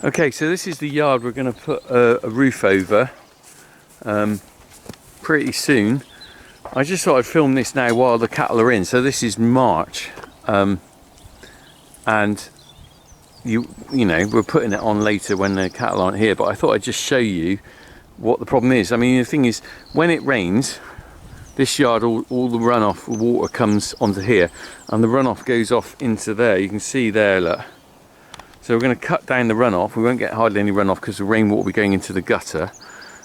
Okay, so this is the yard we're going to put a roof over pretty soon. I just thought I'd film this now while the cattle are in. So this is March, and you know, we're putting it on later when the cattle aren't here, but I thought I'd just show you what the problem is. I mean, the thing is, when it rains, this yard, all the runoff water comes onto here, and the runoff goes off into there. You can see there, look. So we're going to cut down the runoff. We won't get hardly any runoff because the rainwater will be going into the gutter.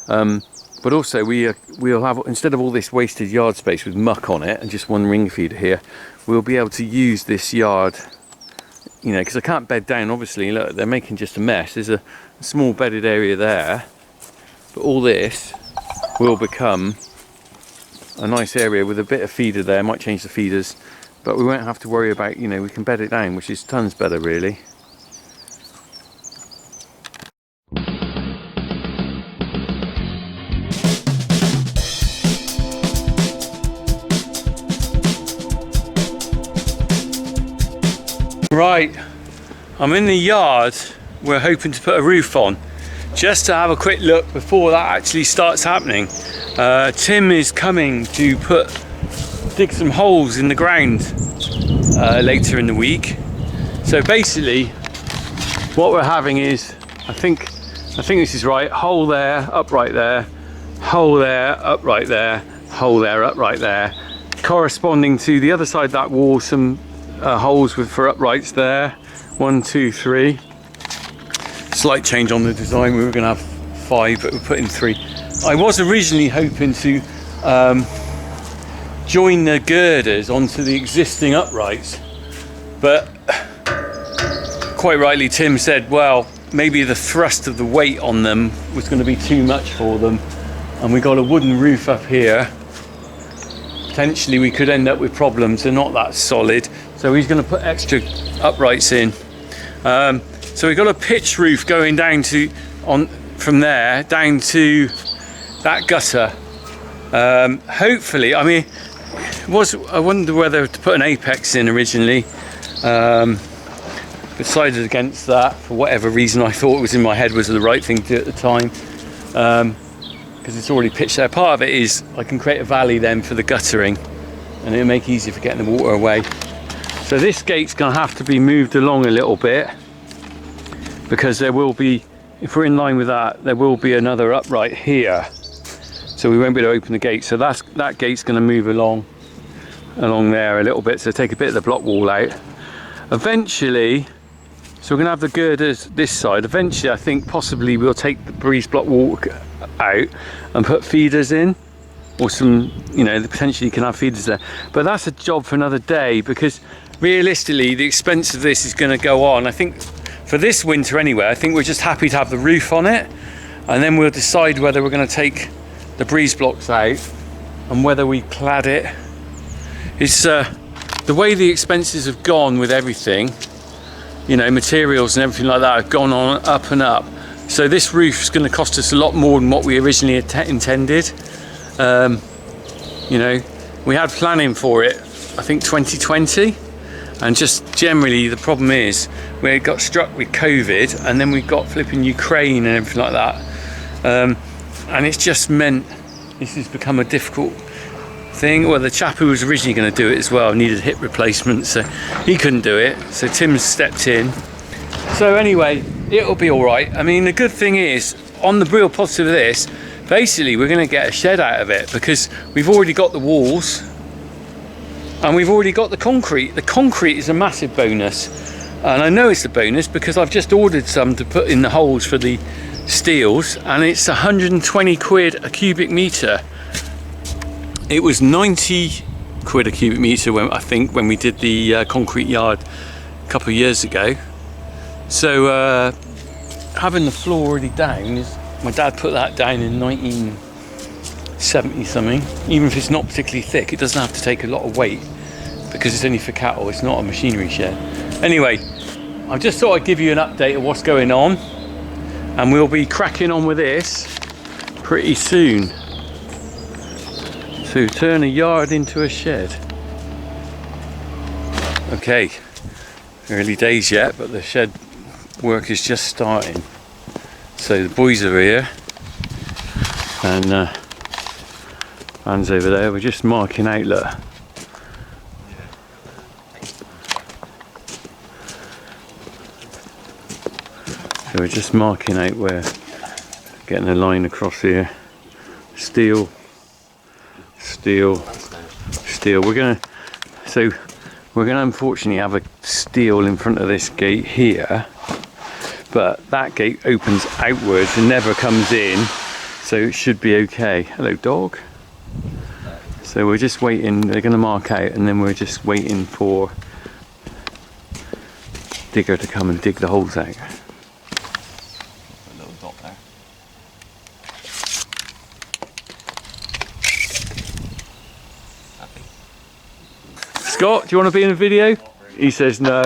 But also we'll have, instead of all this wasted yard space with muck on it and just one ring feeder here, we'll be able to use this yard, you know, because I can't bed down, obviously. Look, they're making just a mess. There's a small bedded area there, but all this will become a nice area with a bit of feeder there. Might change the feeders, but we won't have to worry about, you know, we can bed it down, which is tons better really. Right, I'm in the yard. We're hoping to put a roof on, just to have a quick look before that actually starts happening. Tim is coming to dig some holes in the ground later in the week. So basically what we're having is, I think this is right, hole there, upright there, hole there, upright there, hole there, upright there, corresponding to the other side of that wall, some holes for uprights there. 1, 2, 3. Slight change on the design. We were going to have 5, but we're putting 3. I was originally hoping to join the girders onto the existing uprights, but quite rightly Tim said, well, maybe the thrust of the weight on them was going to be too much for them, and we got a wooden roof up here. Potentially we could end up with problems. They're not that solid, so he's going to put extra uprights in. So we've got a pitch roof going down from there down to that gutter. Hopefully, I mean, I wonder whether to put an apex in originally. Decided against that for whatever reason. I thought it was in my head was the right thing to do at the time, because it's already pitched there. Part of it is I can create a valley then for the guttering, and it'll make it easier for getting the water away. So this gate's going to have to be moved along a little bit, because there will be, if we're in line with that, there will be another upright here, so we won't be able to open the gate. So that gate's going to move along there a little bit, so take a bit of the block wall out. Eventually, so we're going to have the girders this side. Eventually I think possibly we'll take the breeze block wall out and put feeders in, or some, you know, potentially you can have feeders there, but that's a job for another day, because realistically the expense of this is going to go on. I think for this winter anyway, I think we're just happy to have the roof on it, and then we'll decide whether we're going to take the breeze blocks out and whether we clad it. It's the way the expenses have gone with everything, you know, materials and everything like that have gone on up and up. So this roof's going to cost us a lot more than what we originally intended. You know, we had planning for it, I think 2020, and just generally the problem is we got struck with COVID, and then we got flipping Ukraine and everything like that, and it's just meant this has become a difficult thing. Well, the chap who was originally going to do it as well needed hip replacement, so he couldn't do it, so Tim stepped in. So anyway, it'll be all right. I mean, the good thing is, on the real positive of this, basically we're going to get a shed out of it, because we've already got the walls and we've already got the concrete. The concrete is a massive bonus, and I know it's a bonus because I've just ordered some to put in the holes for the steels, and it's 120 quid a cubic metre. It was 90 quid a cubic metre when, I think, when we did the concrete yard a couple of years ago. So having the floor already down is, my dad put that down in 1970 something. Even if it's not particularly thick, it doesn't have to take a lot of weight because it's only for cattle, it's not a machinery shed. Anyway, I just thought I'd give you an update of what's going on, and we'll be cracking on with this pretty soon. To turn a yard into a shed. Okay, early days yet, but the shed work is just starting. So the boys are here, and Van's over there. We're just marking out, look. So we're just marking out where, getting a line across here. Steel, steel, steel. We're gonna unfortunately have a steel in front of this gate here, but that gate opens outwards and never comes in, so it should be okay. Hello, dog. So we're just waiting. They're going to mark out, and then we're just waiting for digger to come and dig the holes out. Scott, do you want to be in a video? He says no.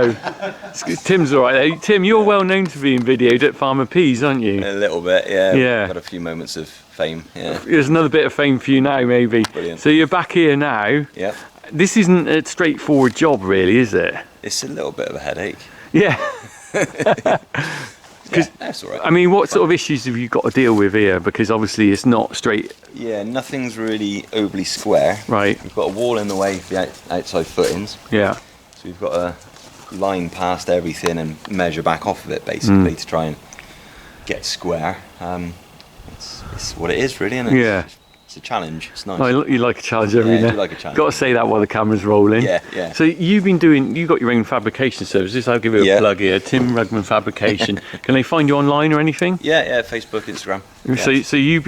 Tim's all right. Tim, you're well known to being videoed at Farmer Peas, aren't you? A little bit, yeah. Yeah. Got a few moments of fame, yeah. There's another bit of fame for you now, maybe. Brilliant. So you're back here now. Yeah. This isn't a straightforward job, really, is it? It's a little bit of a headache. Yeah. Yeah, that's all right. I mean, what sort of issues have you got to deal with here? Because obviously it's not straight. Yeah, nothing's really overly square. Right. We've got a wall in the way for the outside footings. Yeah. So we've got to line past everything and measure back off of it, basically, to try and get square. It's what it is, really, isn't it? Yeah. It's a challenge. It's nice. Oh, you like a challenge every Yeah, I now. do like a challenge. Got to say that while the camera's rolling. Yeah, yeah. So you've got your own fabrication services. I'll give you a plug here. Tim Rugman Fabrication. Can they find you online or anything? Yeah, Facebook, Instagram. So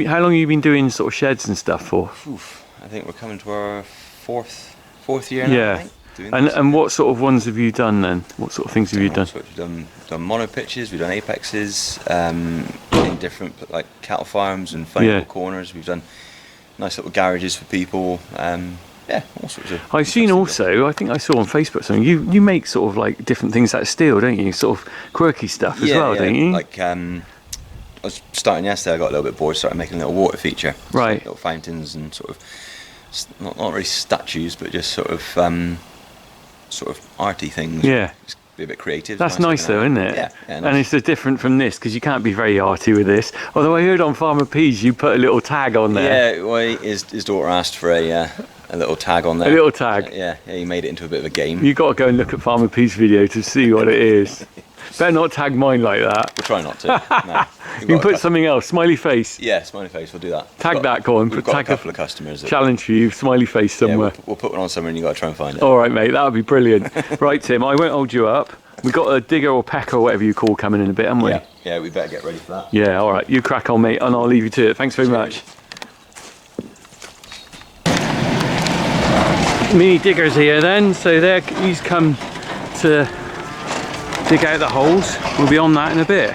how long have you been doing sort of sheds and stuff for? Oof, I think we're coming to our fourth year now. Yeah. I think, doing this. And what sort of ones have you done then? What sort of things have you done? So we've done mono pitches, we've done apexes, in different like cattle farms and funny little corners. We've done nice little garages for people. Yeah, all sorts of. I've seen also, I think I saw on Facebook something. You make sort of like different things out of steel, don't you? Sort of quirky stuff as well, don't you? Like I was starting yesterday. I got a little bit bored. Started making a little water feature. Right. Little fountains and sort of not really statues, but just sort of arty things. Yeah. Just be a bit creative. That's nice though, isn't it? Yeah. Nice. And it's different from this because you can't be very arty with this. Although I heard on Farmer Peas you put a little tag on there. Yeah, well, his daughter asked for a little tag on there. A little tag. Yeah, he made it into a bit of a game. You got to go and look at Farmer Peas video to see what it is. Better not tag mine like that. We'll try not to. No. You can put something else. Smiley face. Yeah, smiley face. We'll do that. Tag that, go on. We've got a couple of customers. Challenge for you. Smiley face somewhere. Yeah, we'll put one on somewhere, and you got to try and find it. All right, mate. That would be brilliant. Right, Tim. I won't hold you up. We've got a digger or pecker or whatever you call coming in a bit, haven't we? Yeah. We better get ready for that. Yeah. All right. You crack on, mate, and I'll leave you to it. Thanks very much. Mini diggers here then. So he's come to dig out the holes. We'll be on that in a bit.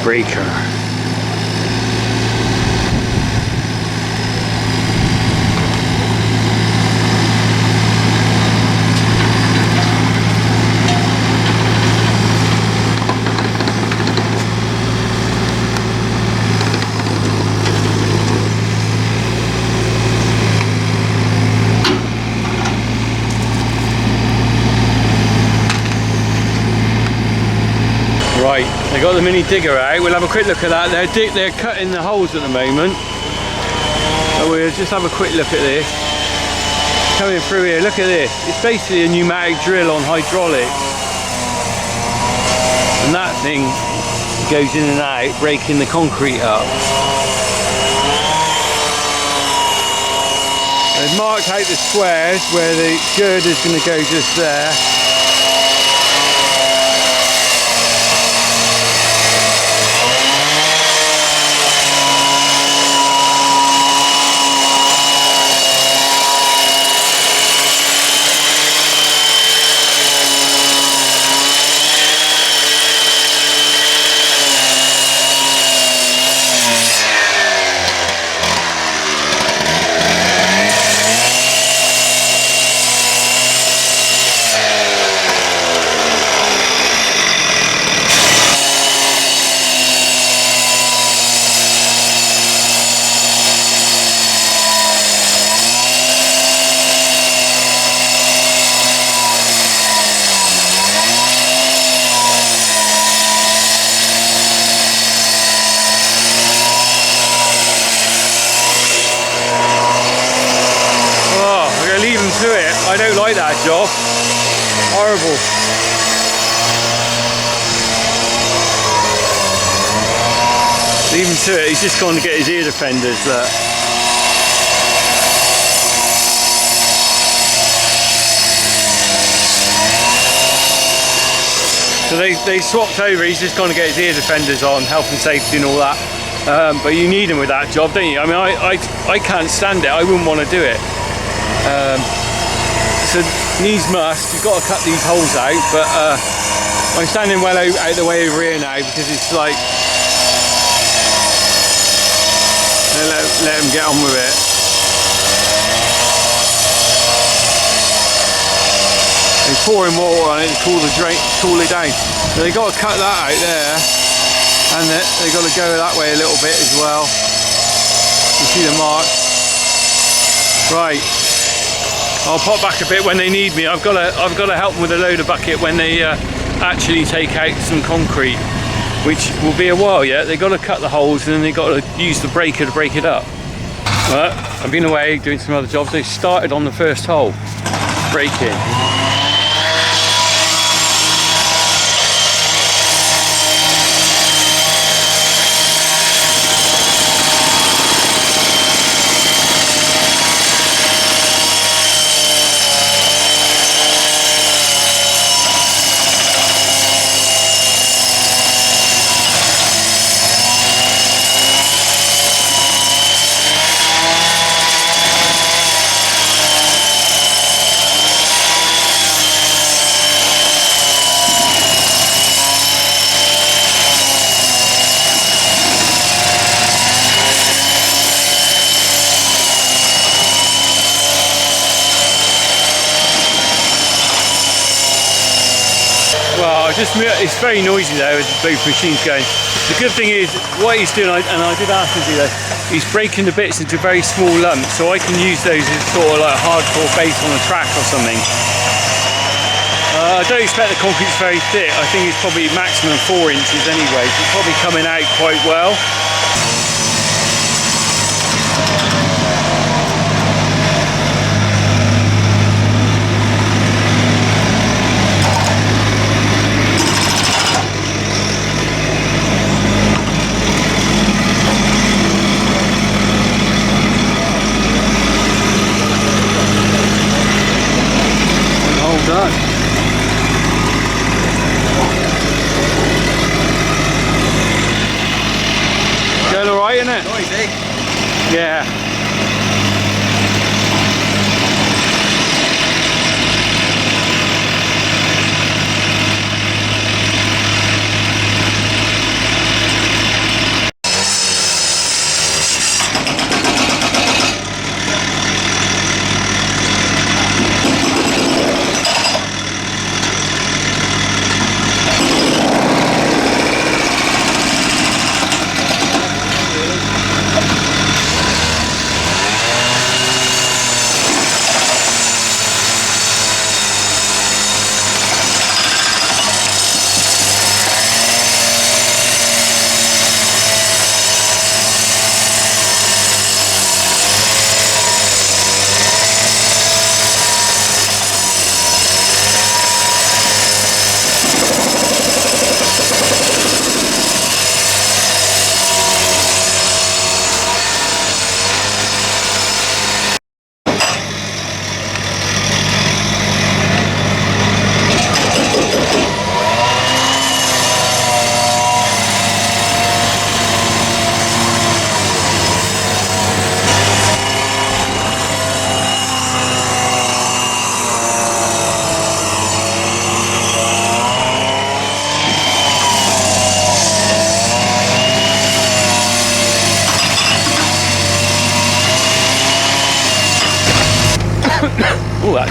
Breaker. Right, they got the mini digger out. We'll have a quick look at that. They're cutting the holes at the moment. So we'll just have a quick look at this. Coming through here, look at this. It's basically a pneumatic drill on hydraulics. thing goes in and out, breaking the concrete up. They've marked out the squares where the girder is going to go just there. To it. I don't like that job. Horrible. Leave him to it. He's just gone to get his ear defenders. Look. So they swapped over. He's just gone to get his ear defenders on, health and safety and all that. But you need him with that job, don't you? I mean, I can't stand it. I wouldn't want to do it. So needs must, you've got to cut these holes out, but I'm standing well out the way over here now because it's like, let them get on with it. They're pouring water on it to cool it down. So they've got to cut that out there, and they've got to go that way a little bit as well. You see the mark. Right. I'll pop back a bit when they need me. I've got to help them with a loader bucket when they actually take out some concrete, which will be a while yet. They've got to cut the holes and then they've got to use the breaker to break it up. But I've been away doing some other jobs. They started on the first hole, breaking. Well, it's very noisy there with both machines going. The good thing is, what he's doing, and I did ask him to do that, he's breaking the bits into very small lumps, so I can use those as sort of like hardcore base on a track or something. I don't expect the concrete's very thick. I think it's probably maximum 4 inches anyway, so it's probably coming out quite well. Done. Going all right, isn't it? Noisy. Yeah.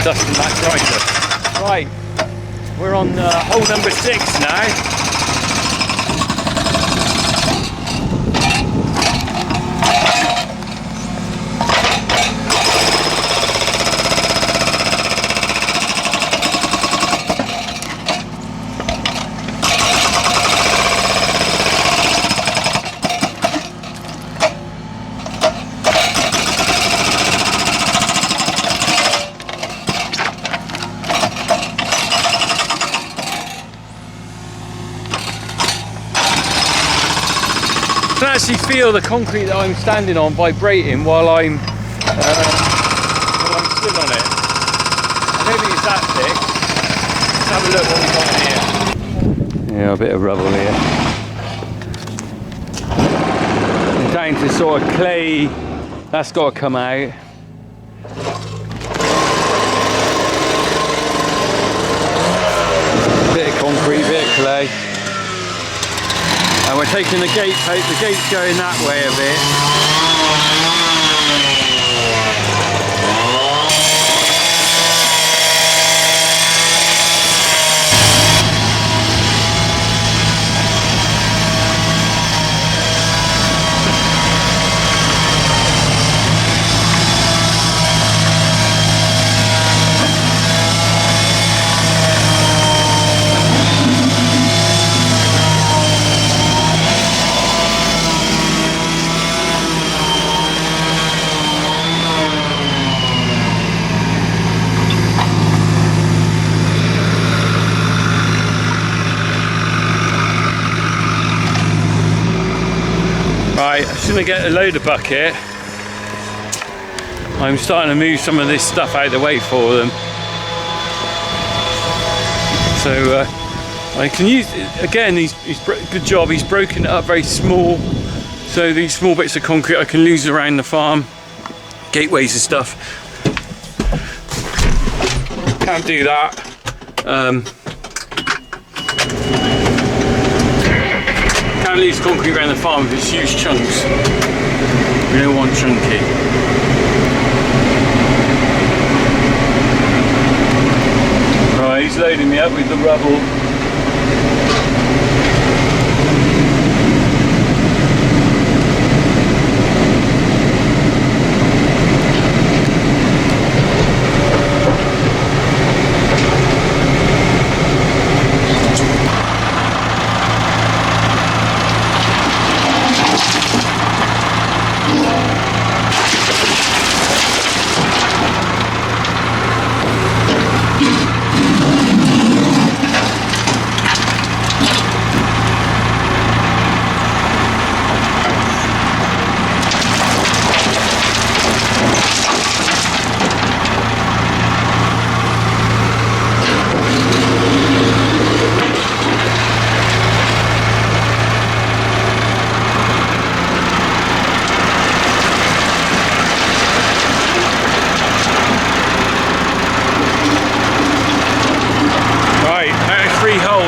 dust in that grinder. Right, we're on hole number 6 now. I can actually feel the concrete that I'm standing on vibrating while I'm stood on it. I don't think it's that thick. Let's have a look what we've got in here. Yeah, a bit of rubble here. I'm down to sort of clay. That's got to come out. Bit of concrete, bit of clay. And we're taking the gate out, the gate's going that way a bit. Right, I'm just going to get a loader bucket. I'm starting to move some of this stuff out of the way for them. So I can use, again, good job, he's broken it up very small. So these small bits of concrete I can lose around the farm, gateways and stuff. Can't do that. Can't lose concrete around the farm with its huge chunks. We don't want chunky. Right, he's loading me up with the rubble.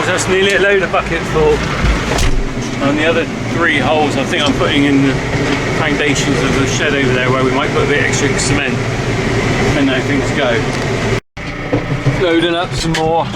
That's nearly a loader bucket full. And the other 3 holes I think I'm putting in the foundations of the shed over there where we might put a bit extra cement and how things go. Loading up some more.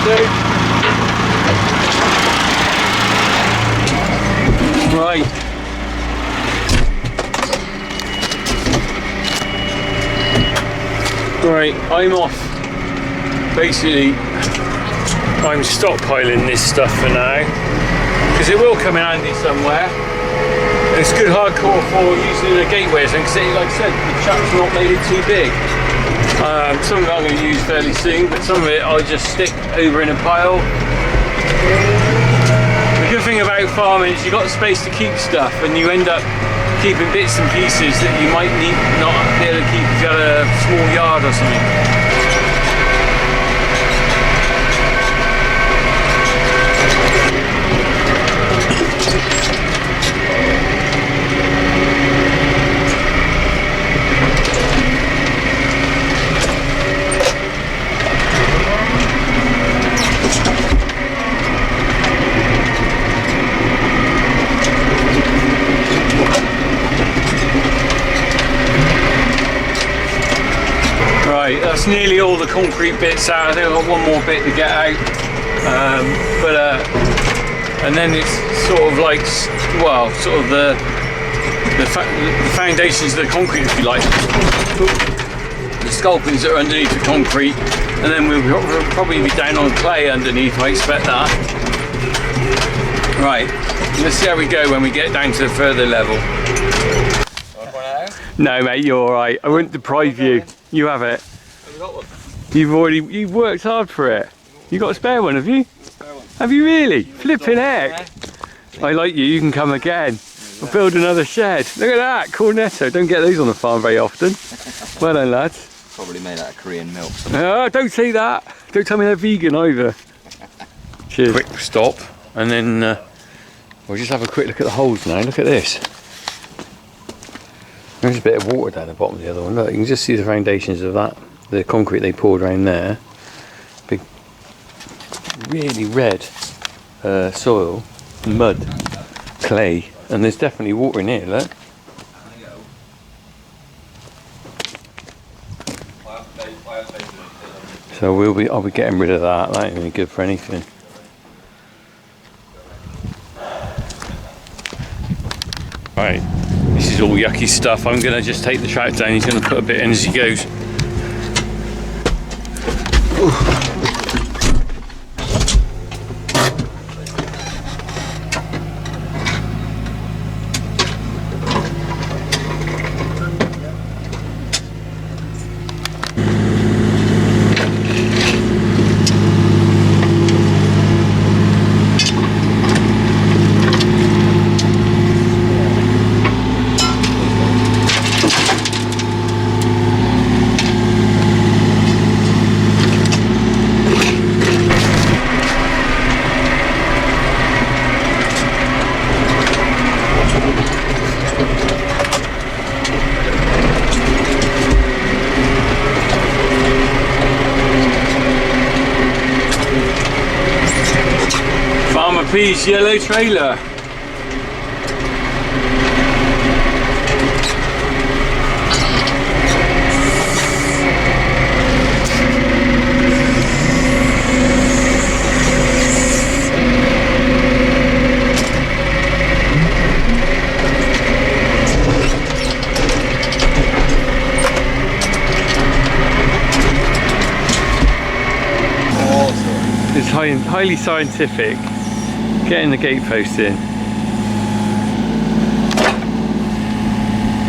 Right. Right, I'm off. Basically, I'm stockpiling this stuff for now because it will come in handy somewhere. And it's good hardcore for using the gateways, and like I said, the trap's not made it too big. Some of it I'm going to use fairly soon, but some of it I'll just stick over in a pile. The good thing about farming is you've got space to keep stuff, and you end up keeping bits and pieces that you might not be able to keep if you had a small yard or something. Right, that's nearly all the concrete bits out. I think I've got one more bit to get out, and then it's sort of like, well, sort of the foundations of the concrete, if you like, the sculpins that are underneath the concrete, and then we'll probably be down on clay underneath. I expect that. Right, let's see how we go when we get down to the further level. No, mate, you're all right. I wouldn't deprive you. You have it. You've worked hard for it. You got a spare one, have you? Have you really? Flipping heck. I like you. You can come again. I'll build another shed. Look at that, cornetto. Don't get those on the farm very often. Well done, lads. Probably made out of Korean milk. Oh, don't say that. Don't tell me they're vegan either. Cheers. Quick stop, and then we'll just have a quick look at the holes now. Look at this. There's a bit of water down the bottom of the other one. Look, you can just see the foundations of that, the concrete they poured around there. Big, really red soil, mud, clay, and there's definitely water in here. Look. So I'll be getting rid of that. That ain't really good for anything. Right. This is all yucky stuff. I'm going to just take the tractor down. He's going to put a bit in as he goes. Ooh. Peas yellow trailer. It's highly scientific. Getting the gate post in.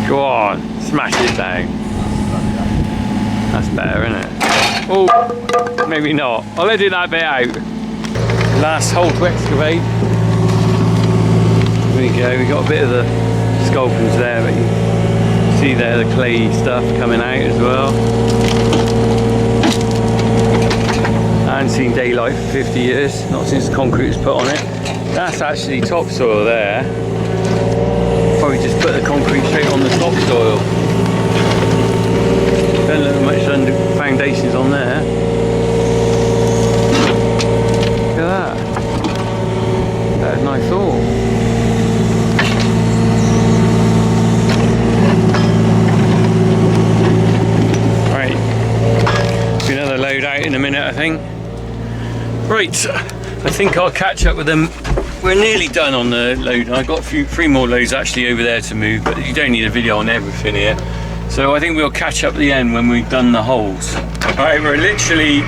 Go on, smash it down. That's better, isn't it? Oh, maybe not. I'll edit that bit out. Last hole to excavate. There we go, we got a bit of the sculpins there, but you can see there the clay stuff coming out as well. I haven't seen daylight for 50 years, not since the concrete was put on it. That's actually topsoil there. Probably just put the concrete straight on the topsoil. Don't look much under foundations on there. Look at that. Better than I thought. Right. Be another load out in a minute, I think. Right, I think I'll catch up with them. We're nearly done on the load. I've got three more loads actually over there to move, but you don't need a video on everything here. So I think we'll catch up at the end when we've done the holes. Alright, we're not filling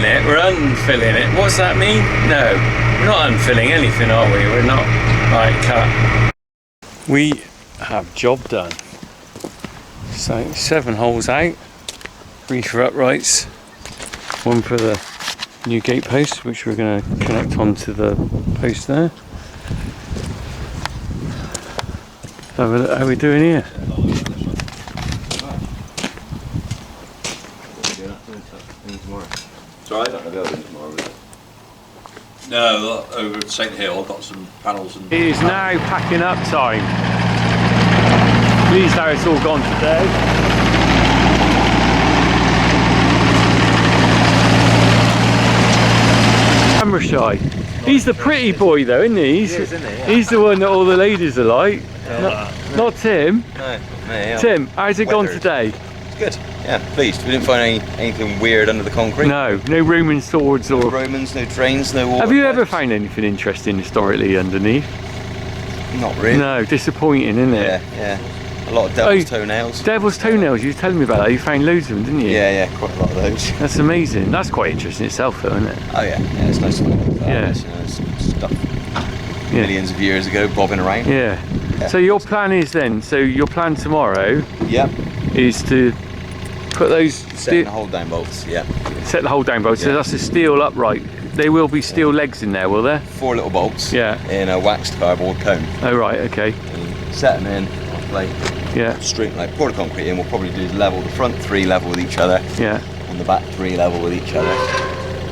it, we're unfilling it. What's that mean? No, we're not unfilling anything, are we? We're not. Right, cut. We have job done. So 7 holes out, 3 for uprights, 1 for the new gate post, which we're going to connect onto the post there. How are we doing here? No, over at St Hill, I've got some panels and... It is now packing up time. Pleased how it's all gone today. Camera shy. He's the pretty boy though, isn't he? He's the one that all the ladies are like. Not Tim. No, yeah. Tim, how's it gone today? It's good. Yeah, pleased. We didn't find anything weird under the concrete. No Roman swords No or... Romans, no drains, no water. Have you ever pipes. found anything interesting historically underneath? Not really. No, disappointing, isn't it? Yeah. A lot of devil's toenails. Devil's toenails, you were telling me about that. You found loads of them, didn't you? Yeah, quite a lot of those. That's amazing. That's quite interesting itself though, isn't it? Oh yeah, it's nice to look at that. Yeah. You know, some stuff millions of years ago bobbing around. Yeah. So your plan is then, your plan tomorrow Yep. is to put those... Setting the hold down bolts, yeah. Set the hold down bolts, so that's a steel upright. There will be steel legs in there, will there? 4 little bolts. Yeah. In a waxed cardboard cone. Oh right, okay. And set them in, like Yeah. straight, like pour the concrete in. We'll probably do level the front 3 level with each other. Yeah. And the back 3 level with each other.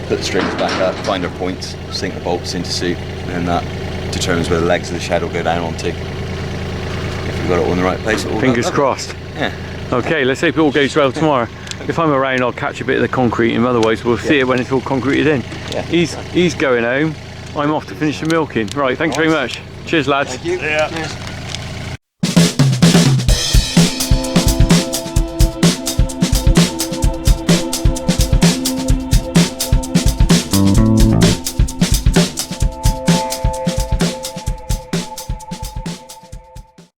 Put the strings back up, find our points, sink the bolts into suit, and that determines where the legs of the shed will go down onto. If we've got it all in the right place, it will Fingers crossed. Yeah. Okay, let's hope it all goes well tomorrow. If I'm around, I'll catch a bit of the concrete, and otherwise we'll see it when it's all concreted in. Yeah. He's going home. I'm off to finish the milking. Right, thanks very much. Cheers, lads. Thank you. Yeah. Cheers.